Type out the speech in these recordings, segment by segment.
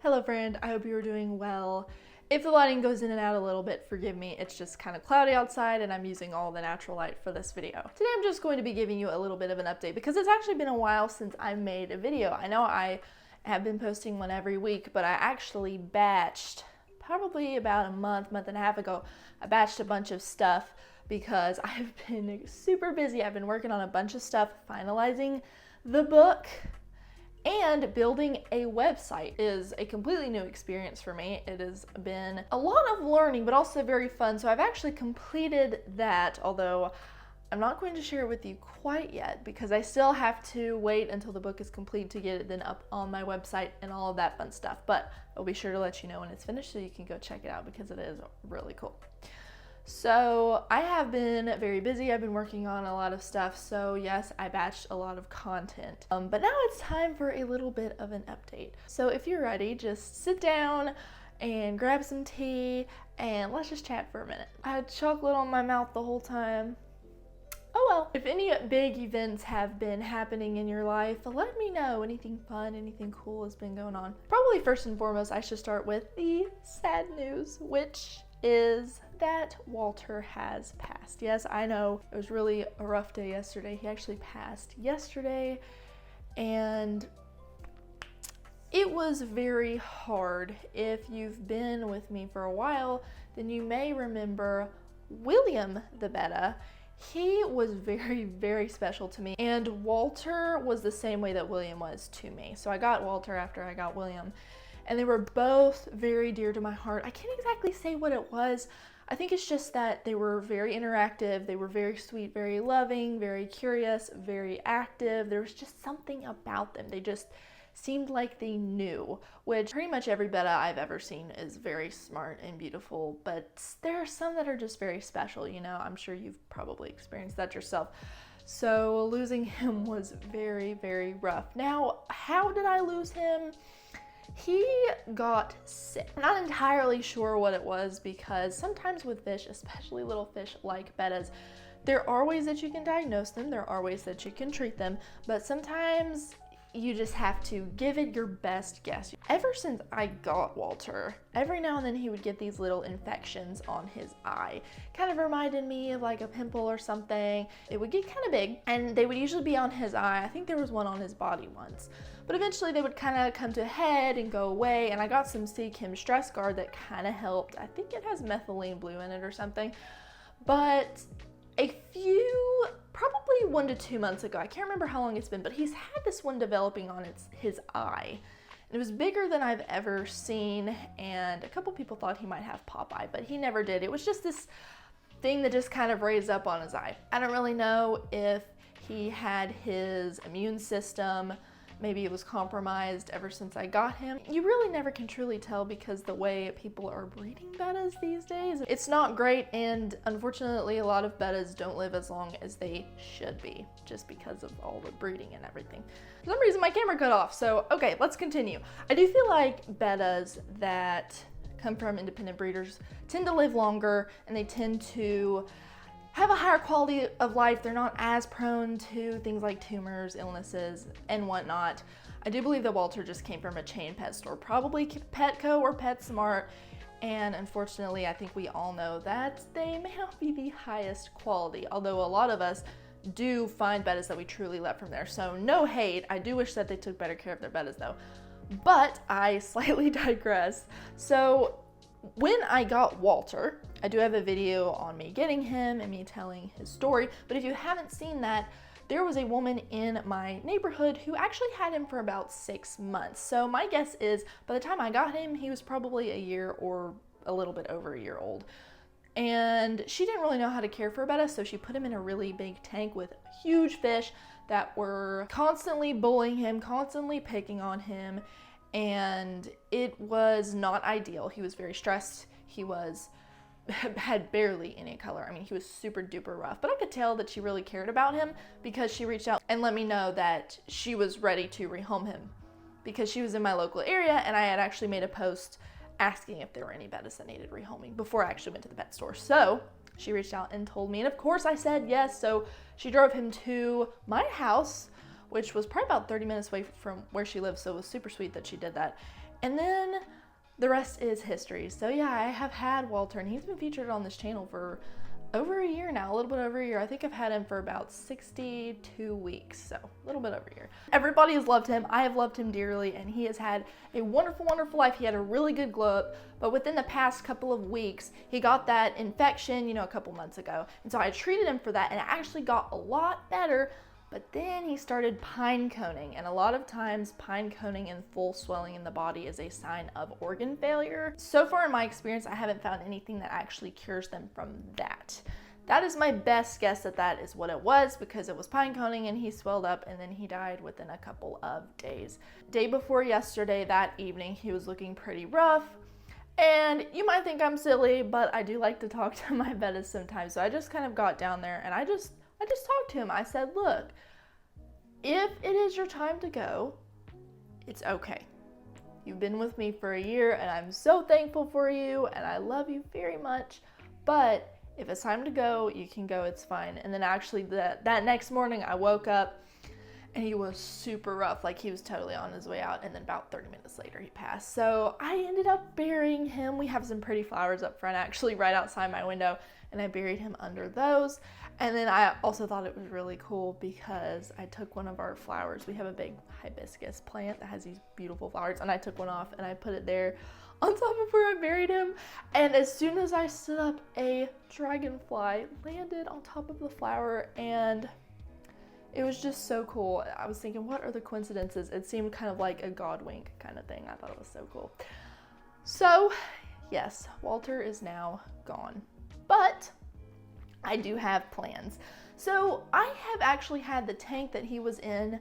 Hello friend, I hope you're doing well. If the lighting goes in and out a little bit, forgive me. It's just kind of cloudy outside and I'm using all the natural light for this video. Today I'm just going to be giving you a little bit of an update because it's actually been a while since I made a video. I know I have been posting one every week, but I actually batched probably about a month and a half ago. I batched a bunch of stuff because I've been super busy. I've been working on a bunch of stuff, finalizing the book. And building a website is a completely new experience for me. It has been a lot of learning, but also very fun. So I've actually completed that, although I'm not going to share it with you quite yet because I still have to wait until the book is complete to get it then up on my website and all of that fun stuff. But I'll be sure to let you know when it's finished so you can go check it out because it is really cool. So I have been very busy. I've been working on a lot of stuff. So yes, I batched a lot of content. But now it's time for a little bit of an update. So if you're ready, just sit down and grab some tea and let's just chat for a minute. I had chocolate on my mouth the whole time. Oh well. If any big events have been happening in your life, let me know. Anything fun, anything cool has been going on. Probably first and foremost, I should start with the sad news, which is that Walter has passed. Yes, I know it was really a rough day yesterday. He actually passed yesterday and it was very hard. If you've been with me for a while, then you may remember William the Betta. He was very, very special to me, and Walter was the same way that William was to me. So I got Walter after I got William, and they were both very dear to my heart. I can't exactly say what it was. I think it's just that they were very interactive, they were very sweet, very loving, very curious, very active. There was just something about them. They just seemed like they knew, which pretty much every Betta I've ever seen is very smart and beautiful, but there are some that are just very special, you know. I'm sure you've probably experienced that yourself. So losing him was very, very rough. Now, how did I lose him? He got sick. I'm not entirely sure what it was because sometimes with fish, especially little fish like Bettas, there are ways that you can diagnose them, there are ways that you can treat them, but sometimes you just have to give it your best guess. Ever since I got Walter, every now and then he would get these little infections on his eye. Kind of reminded me of like a pimple or something. It would get kind of big and they would usually be on his eye. I think there was one on his body once. But eventually they would kind of come to a head and go away, and I got some Chem stress guard that kind of helped. I think it has methylene blue in it or something. But a few, probably 1 to 2 months ago, I can't remember how long it's been, but he's had this one developing on his eye. And it was bigger than I've ever seen, and a couple people thought he might have pop eye, but he never did. It was just this thing that just kind of raised up on his eye. I don't really know if he had his immune system, maybe it was compromised ever since I got him. You really never can truly tell because the way people are breeding Bettas these days, it's not great, and unfortunately a lot of Bettas don't live as long as they should be just because of all the breeding and everything. For some reason my camera cut off, so okay, let's continue. I do feel like Bettas that come from independent breeders tend to live longer and they tend to have a higher quality of life. They're not as prone to things like tumors, illnesses, and whatnot. I do believe that Walter just came from a chain pet store, probably Petco or PetSmart, and unfortunately I think we all know that they may not be the highest quality, although a lot of us do find Bettas that we truly love from there. So no hate, I do wish that they took better care of their Bettas though. But I slightly digress. So when I got Walter, I do have a video on me getting him and me telling his story, but if you haven't seen that, there was a woman in my neighborhood who actually had him for about 6 months. So my guess is by the time I got him, he was probably a year or a little bit over a year old. And she didn't really know how to care for a Betta, so she put him in a really big tank with huge fish that were constantly bullying him, constantly picking on him, and it was not ideal. He was very stressed. He had barely any color. I mean, he was super duper rough, but I could tell that she really cared about him because she reached out and let me know that she was ready to rehome him because she was in my local area and I had actually made a post asking if there were any Bettas that needed rehoming before I actually went to the pet store. So she reached out and told me, and of course I said yes. So she drove him to my house, which was probably about 30 minutes away from where she lives, so it was super sweet that she did that. And then the rest is history. So yeah, I have had Walter, and he's been featured on this channel for over a year now, a little bit over a year. I think I've had him for about 62 weeks, so a little bit over a year. Everybody has loved him. I have loved him dearly, and he has had a wonderful, wonderful life. He had a really good glow up, but within the past couple of weeks, he got that infection, you know, a couple months ago. And so I treated him for that, and it actually got a lot better. But then he started pine coning, and a lot of times pine coning and full swelling in the body is a sign of organ failure. So far in my experience, I haven't found anything that actually cures them from that. That is my best guess that is what it was, because it was pine coning and he swelled up and then he died within a couple of days. Day before yesterday, that evening, he was looking pretty rough. And you might think I'm silly, but I do like to talk to my Bettas sometimes. So I just kind of got down there and I just talked to him. I said, look, if it is your time to go, it's okay. You've been with me for a year and I'm so thankful for you and I love you very much. But if it's time to go, you can go, it's fine. And then actually that next morning I woke up and he was super rough. Like he was totally on his way out. And then about 30 minutes later he passed. So I ended up burying him. We have some pretty flowers up front, actually right outside my window. And I buried him under those. And then I also thought it was really cool because I took one of our flowers. We have a big hibiscus plant that has these beautiful flowers, and I took one off and I put it there on top of where I buried him. And as soon as I stood up, a dragonfly landed on top of the flower, and it was just so cool. I was thinking, what are the coincidences? It seemed kind of like a God wink kind of thing. I thought it was so cool. So yes, Walter is now gone. But I do have plans. So I have actually had the tank that he was in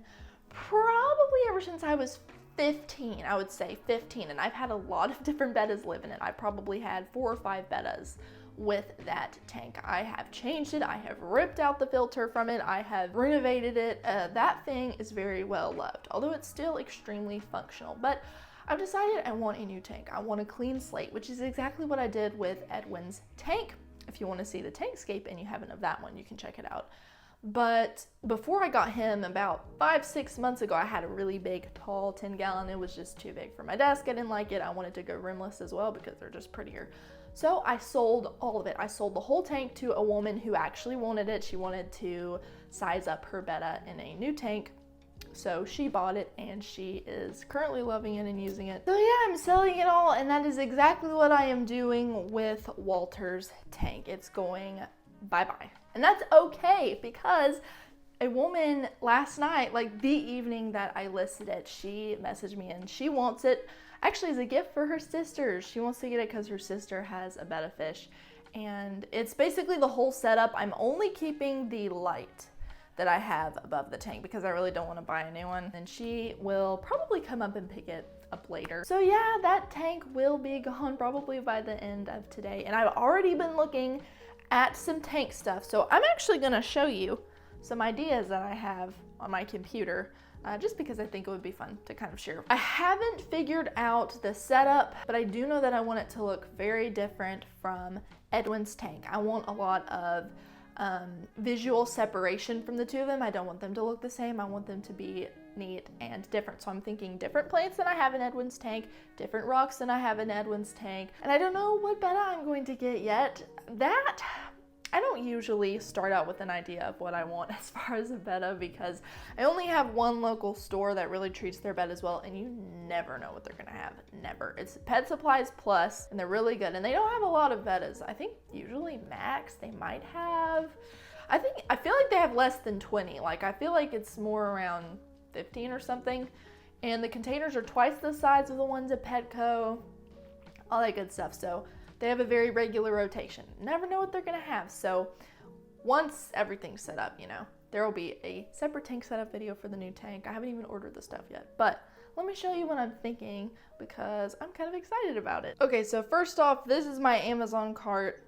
probably ever since I was 15, I would say 15. And I've had a lot of different Bettas live in it. I probably had 4 or 5 Bettas with that tank. I have changed it. I have ripped out the filter from it. I have renovated it. That thing is very well loved, although it's still extremely functional. But I've decided I want a new tank. I want a clean slate, which is exactly what I did with Edwin's tank. If you want to see the tankscape and you haven't of that one, you can check it out. But before I got him about 5-6 months ago, I had a really big, tall 10-gallon. It was just too big for my desk. I didn't like it. I wanted to go rimless as well because they're just prettier. So I sold all of it. I sold the whole tank to a woman who actually wanted it. She wanted to size up her Betta in a new tank. So she bought it and she is currently loving it and using it. So yeah, I'm selling it all, and that is exactly what I am doing with Walter's tank. It's going bye-bye. And that's okay, because a woman last night, like the evening that I listed it, she messaged me and she wants it actually as a gift for her sister. She wants to get it because her sister has a Betta fish. And it's basically the whole setup. I'm only keeping the light that I have above the tank because I really don't want to buy a new one. And she will probably come up and pick it up later. So yeah, that tank will be gone probably by the end of today. And I've already been looking at some tank stuff. So I'm actually gonna show you some ideas that I have on my computer, just because I think it would be fun to kind of share. I haven't figured out the setup, but I do know that I want it to look very different from Edwin's tank. I want a lot of visual separation from the two of them. I don't want them to look the same. I want them to be neat and different. So I'm thinking different plants than I have in Edwin's tank, different rocks than I have in Edwin's tank. And I don't know what Betta I'm going to get yet. That, I don't usually start out with an idea of what I want as far as a Betta, because I only have one local store that really treats their Bettas well, and you never know what they're gonna have. Never. It's Pet Supplies Plus, and they're really good. And they don't have a lot of Bettas. I think usually max they might have, I feel like they have less than 20. Like I feel like it's more around 15 or something. And the containers are twice the size of the ones at Petco, all that good stuff. So they have a very regular rotation. Never know what they're gonna have. So once everything's set up, you know, there will be a separate tank setup video for the new tank. I haven't even ordered the stuff yet, but let me show you what I'm thinking because I'm kind of excited about it. Okay, so first off, this is my Amazon cart.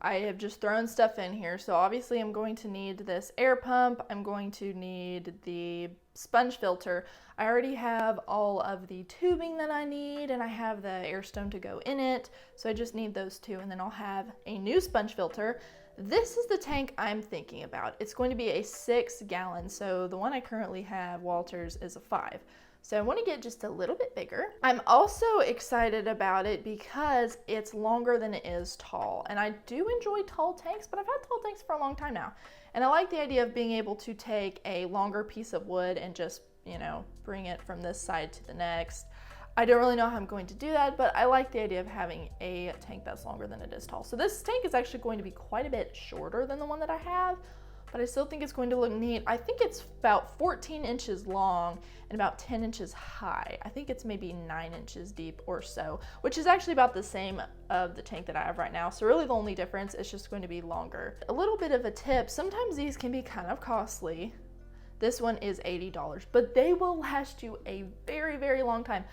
I have just thrown stuff in here. So obviously I'm going to need this air pump. I'm going to need the sponge filter. I already have all of the tubing that I need, and I have the air stone to go in it. So I just need those two, and then I'll have a new sponge filter. This is the tank I'm thinking about. It's going to be a 6-gallon. So the one I currently have, Walter's, is a 5. So I want to get just a little bit bigger. I'm also excited about it because it's longer than it is tall. And I do enjoy tall tanks, but I've had tall tanks for a long time now. And I like the idea of being able to take a longer piece of wood and just, you know, bring it from this side to the next. I don't really know how I'm going to do that, but I like the idea of having a tank that's longer than it is tall. So this tank is actually going to be quite a bit shorter than the one that I have, but I still think it's going to look neat. I think it's about 14 inches long and about 10 inches high. I think it's maybe 9 inches deep or so, which is actually about the same of the tank that I have right now. So really the only difference is just going to be longer. A little bit of a tip, sometimes these can be kind of costly. This one is $80, but they will last you a very, very long time.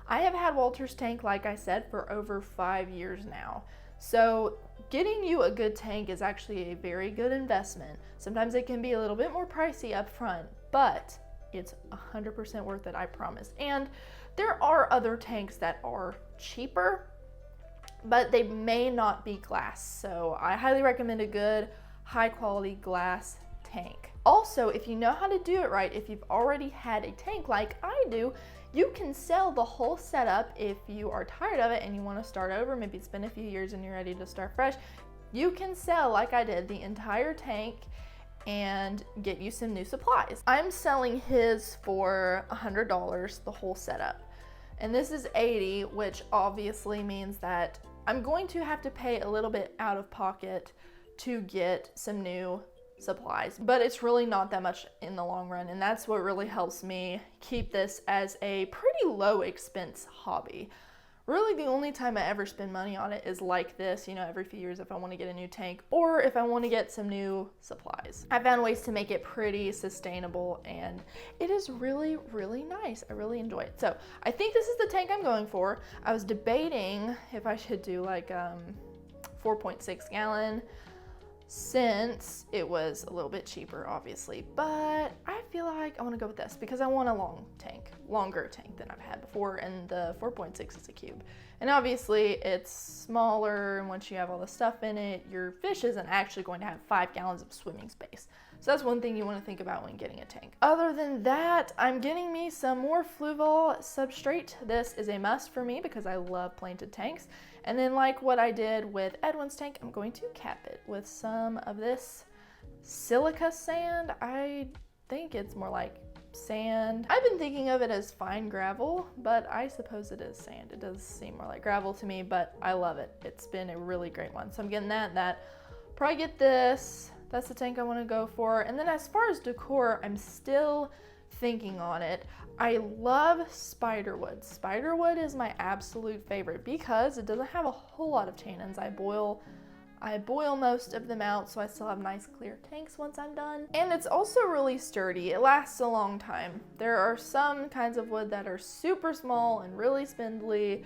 I have had Walter's tank, like I said, for over 5 years now. So getting you a good tank is actually a very good investment. Sometimes it can be a little bit more pricey up front, but it's 100% worth it, I promise. And there are other tanks that are cheaper, but they may not be glass. So I highly recommend a good, high quality glass tank. Also, if you know how to do it right, if you've already had a tank like I do, you can sell the whole setup if you are tired of it and you want to start over. Maybe it's been a few years and you're ready to start fresh. You can sell, like I did, the entire tank and get you some new supplies. I'm selling his for $100, the whole setup. And this is $80, which obviously means that I'm going to have to pay a little bit out of pocket to get some new supplies, but it's really not that much in the long run, and that's what really helps me keep this as a pretty low expense hobby. Really the only time I ever spend money on it is like this, you know, every few years if I want to get a new tank or if I want to get some new supplies. I found ways to make it pretty sustainable and it is really, really nice. I really enjoy it. So I think this is the tank I'm going for. I was debating if I should do like 4.6 gallon, since it was a little bit cheaper, obviously, but I feel like I want to go with this because I want a longer tank than I've had before, and the 4.6 is a cube. And obviously it's smaller, and once you have all the stuff in it, your fish isn't actually going to have 5 gallons of swimming space. So that's one thing you want to think about when getting a tank. Other than that, I'm getting me some more Fluval substrate. This is a must for me because I love planted tanks. And then like what I did with Edwin's tank, I'm going to cap it with some of this silica sand. I think it's more like sand. I've been thinking of it as fine gravel, but I suppose it is sand. It does seem more like gravel to me, but I love it. It's been a really great one. So I'm getting that. Probably get this. That's the tank I want to go for. And then as far as decor, I'm still thinking on it. I love spiderwood. Spiderwood is my absolute favorite because it doesn't have a whole lot of tannins. I boil most of them out, so I still have nice clear tanks once I'm done. And it's also really sturdy. It lasts a long time. There are some kinds of wood that are super small and really spindly,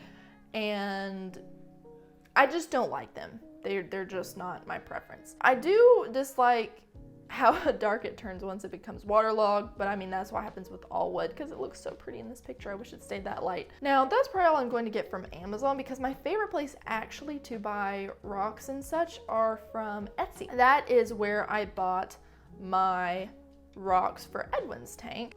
and I just don't like them. They're just not my preference. I do dislike how dark it turns once it becomes waterlogged, but I mean, that's what happens with all wood because it looks so pretty in this picture. I wish it stayed that light. Now, that's probably all I'm going to get from Amazon because my favorite place actually to buy rocks and such are from Etsy. That is where I bought my rocks for Edwin's tank.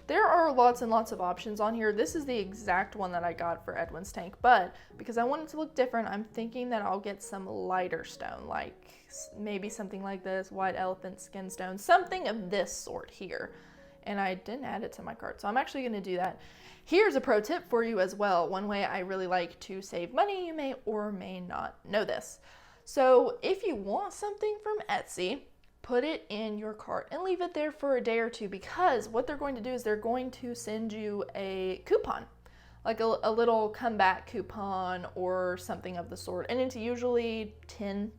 There are lots and lots of options on here. This is the exact one that I got for Edwin's tank, but because I want it to look different, I'm thinking that I'll get some lighter stone, like maybe something like this, white elephant skin stone, something of this sort here. And I didn't add it to my cart, so I'm actually gonna do that. Here's a pro tip for you as well. One way I really like to save money, you may or may not know this. So if you want something from Etsy, put it in your cart and leave it there for a day or two, because what they're going to do is they're going to send you a coupon, like a little comeback coupon or something of the sort. And it's usually 10%.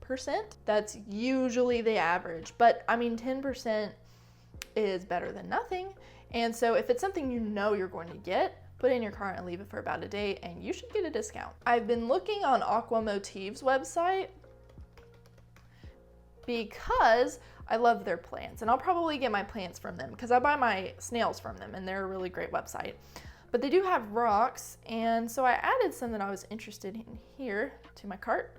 That's usually the average. But I mean, 10% is better than nothing. And so if it's something you know you're going to get, put it in your cart and leave it for about a day and you should get a discount. I've been looking on Aqua Motif's website because I love their plants, and I'll probably get my plants from them because I buy my snails from them and they're a really great website. But they do have rocks, and so I added some that I was interested in here to my cart.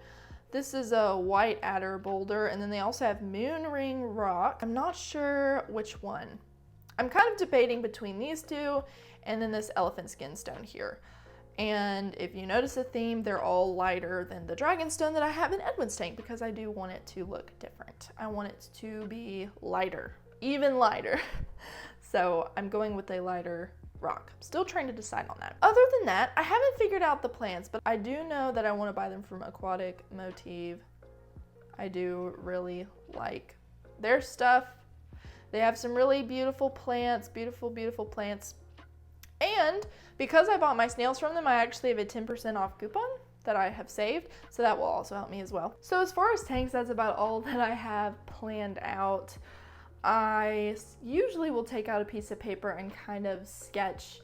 This is a white adder boulder, and then they also have moon ring rock. I'm not sure which one. I'm kind of debating between these two and then this elephant skin stone here. And if you notice a theme, they're all lighter than the dragon stone that I have in Edwin's tank because I do want it to look different. I want it to be lighter, even lighter. So I'm going with a lighter rock. I'm still trying to decide on that. Other than that, I haven't figured out the plants, but I do know that I want to buy them from Aquatic Motif. I do really like their stuff. They have some really beautiful plants, beautiful plants. And because I bought my snails from them, I actually have a 10% off coupon that I have saved, so that will also help me as well. So as far as tanks, that's about all that I have planned out. I usually will take out a piece of paper and kind of sketch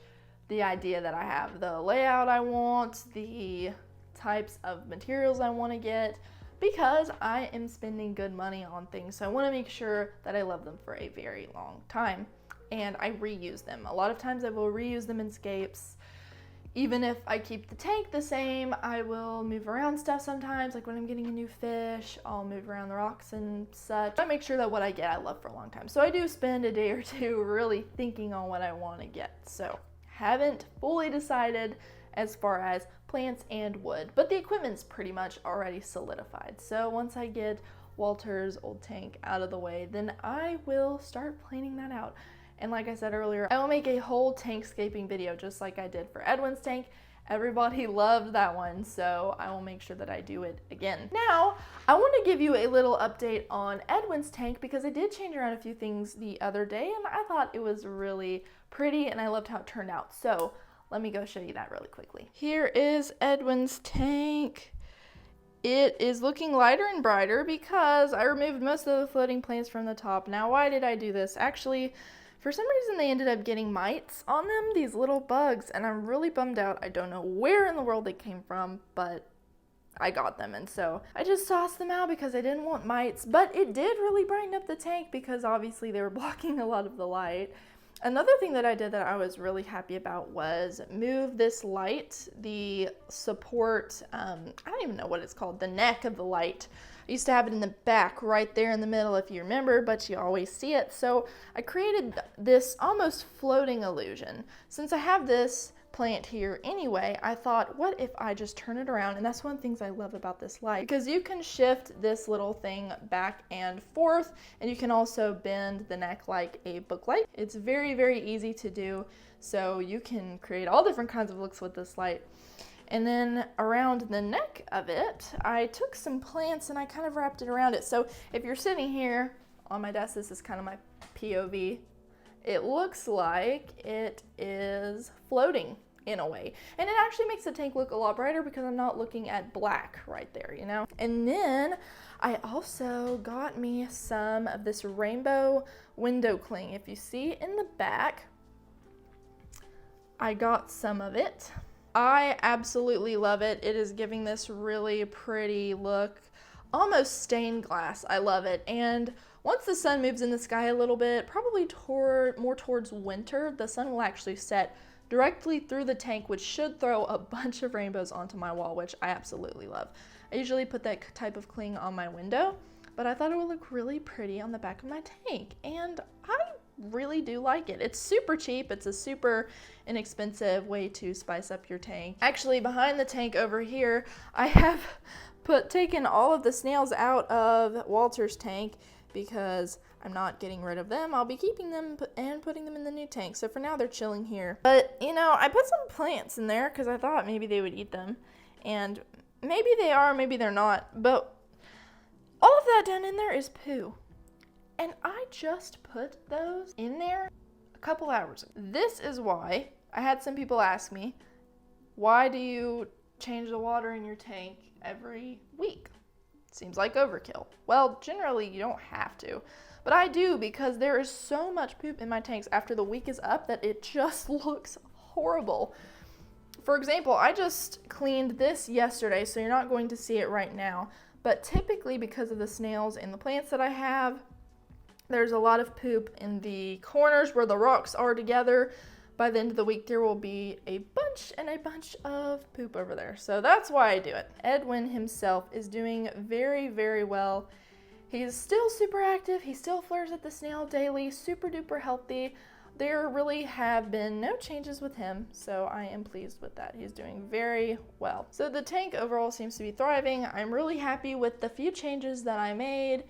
the idea that I have, the layout I want, the types of materials I want to get, because I am spending good money on things. So I want to make sure that I love them for a very long time. And I reuse them. A lot of times I will reuse them in scapes. Even if I keep the tank the same, I will move around stuff sometimes. Like when I'm getting a new fish, I'll move around the rocks and such. I make sure that what I get I love for a long time. So I do spend a day or two really thinking on what I want to get. So haven't fully decided as far as plants and wood, but the equipment's pretty much already solidified. So once I get Walter's old tank out of the way, then I will start planning that out. And like I said earlier, I will make a whole tankscaping video just like I did for Edwin's tank. Everybody loved that one, so I will make sure that I do it again. Now, I want to give you a little update on Edwin's tank because I did change around a few things the other day and I thought it was really pretty and I loved how it turned out. So let me go show you that really quickly. Here is Edwin's tank. It is looking lighter and brighter because I removed most of the floating plants from the top. Now, why did I do this? Actually, for some reason, they ended up getting mites on them, these little bugs, and I'm really bummed out. I don't know where in the world they came from, but I got them, and so I just tossed them out because I didn't want mites, but it did really brighten up the tank because obviously they were blocking a lot of the light. Another thing that I did that I was really happy about was move this light, the support, I don't even know what it's called, the neck of the light. I used to have it in the back right there in the middle if you remember, but you always see it. So I created this almost floating illusion. Since I have this plant here anyway, I thought, what if I just turn it around? And that's one of the things I love about this light, because you can shift this little thing back and forth, and you can also bend the neck like a book light. It's very, very easy to do, so you can create all different kinds of looks with this light. And then around the neck of it, I took some plants and I kind of wrapped it around it. So if you're sitting here on my desk, this is kind of my POV, it looks like it is floating in a way. And it actually makes the tank look a lot brighter because I'm not looking at black right there, you know? And then I also got me some of this rainbow window cling. If you see in the back, I got some of it. I absolutely love it. It is giving this really pretty look, almost stained glass. I love it. And once the sun moves in the sky a little bit, probably more towards winter, the sun will actually set directly through the tank, which should throw a bunch of rainbows onto my wall, which I absolutely love. I usually put that type of cling on my window, but I thought it would look really pretty on the back of my tank, and I really do like it. It's super cheap. It's a super inexpensive way to spice up your tank. Actually, behind the tank over here, I have taken all of the snails out of Walter's tank because I'm not getting rid of them. I'll be keeping them and putting them in the new tank. So for now, they're chilling here. But, you know, I put some plants in there because I thought maybe they would eat them. And maybe they are, maybe they're not. But all of that down in there is poo. And I just put those in there a couple hours ago. This is why I had some people ask me, why do you change the water in your tank every week? Seems like overkill. Well, generally you don't have to, but I do because there is so much poop in my tanks after the week is up that it just looks horrible. For example, I just cleaned this yesterday, so you're not going to see it right now, but typically because of the snails and the plants that I have, there's a lot of poop in the corners where the rocks are together. By the end of the week, there will be a bunch of poop over there. So that's why I do it. Edwin himself is doing very, very well. He's still super active. He still flares at the snail daily, super duper healthy. there really have been no changes with him, so I am pleased with that. He's doing very well. So the tank overall seems to be thriving. I'm really happy with the few changes that I made,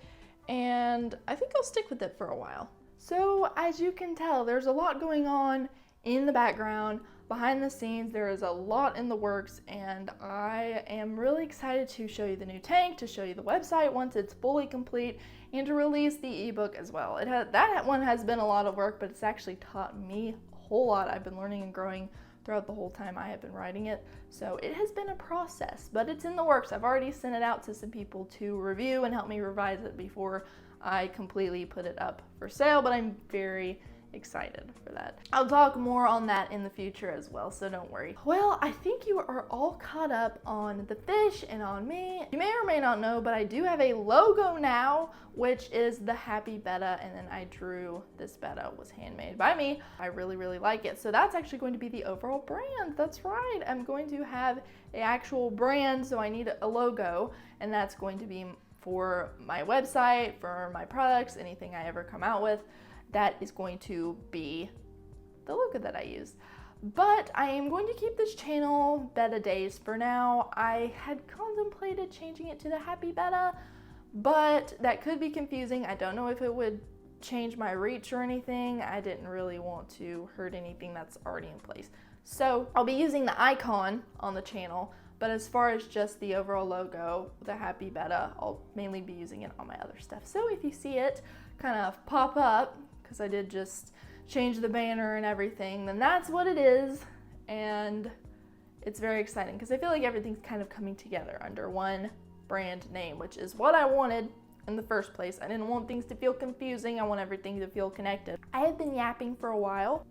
and I think I'll stick with it for a while. So as you can tell, there's a lot going on in the background. Behind the scenes, there is a lot in the works, and I am really excited to show you the new tank, to show you the website once it's fully complete, and to release the ebook as well. That one has been a lot of work, but it's actually taught me a whole lot. I've been learning and growing throughout the whole time I have been writing it, so it has been a process, but it's in the works. I've already sent it out to some people to review and help me revise it before I completely put it up for sale, but I'm very excited for that. I'll talk more on that in the future as well, so don't worry. Well, I think you are all caught up on the fish and on me. You may or may not know, but I do have a logo now, which is the Happy Betta, and then I drew this Betta. It was handmade by me. I really, really like it. So that's actually going to be the overall brand. That's right. I'm going to have an actual brand, so I need a logo, and that's going to be for my website, for my products, anything I ever come out with. That is going to be the logo that I use. But I am going to keep this channel Betta Days for now. I had contemplated changing it to the Happy Betta, but that could be confusing. I don't know if it would change my reach or anything. I didn't really want to hurt anything that's already in place. So I'll be using the icon on the channel, but as far as just the overall logo, the Happy Betta, I'll mainly be using it on my other stuff. So if you see it kind of pop up, because I did just change the banner and everything, then that's what it is. And it's very exciting because I feel like everything's kind of coming together under one brand name, which is what I wanted in the first place. I didn't want things to feel confusing. I want everything to feel connected. I have been yapping for a while.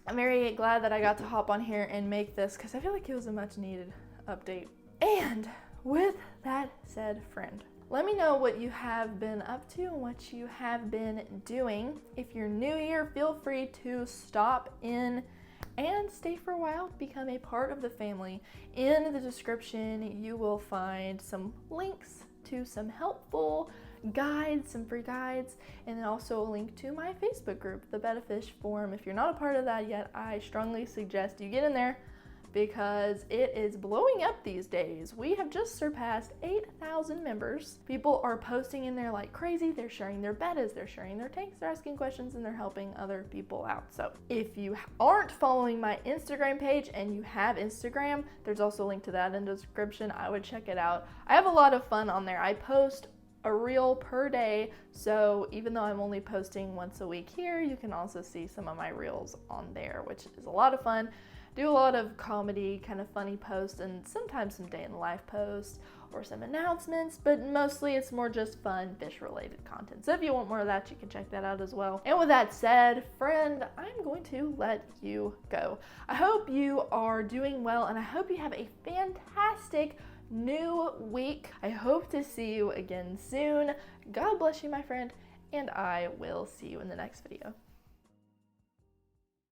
I'm very glad that I got to hop on here and make this because I feel like it was a much needed update. And with that said, friend, let me know what you have been up to and what you have been doing. If you're new here, feel free to stop in and stay for a while, become a part of the family. In the description, you will find some links to some helpful guides, some free guides, and then also a link to my Facebook group, the Betta Fish Forum. If you're not a part of that yet, I strongly suggest you get in there, because it is blowing up these days. We have just surpassed 8,000 members. People are posting in there like crazy. They're sharing their bettas, they're sharing their tanks, they're asking questions, and they're helping other people out. So if you aren't following my Instagram page and you have Instagram, there's also a link to that in the description. I would check it out. I have a lot of fun on there. I post a reel per day, so even though I'm only posting once a week here, you can also see some of my reels on there, which is a lot of fun. Do a lot of comedy, kind of funny posts, and sometimes some day in the life posts or some announcements, but mostly it's more just fun fish related content. So if you want more of that, you can check that out as well. And with that said, friend, I'm going to let you go. I hope you are doing well, and I hope you have a fantastic new week. I hope to see you again soon. God bless you, my friend, and I will see you in the next video.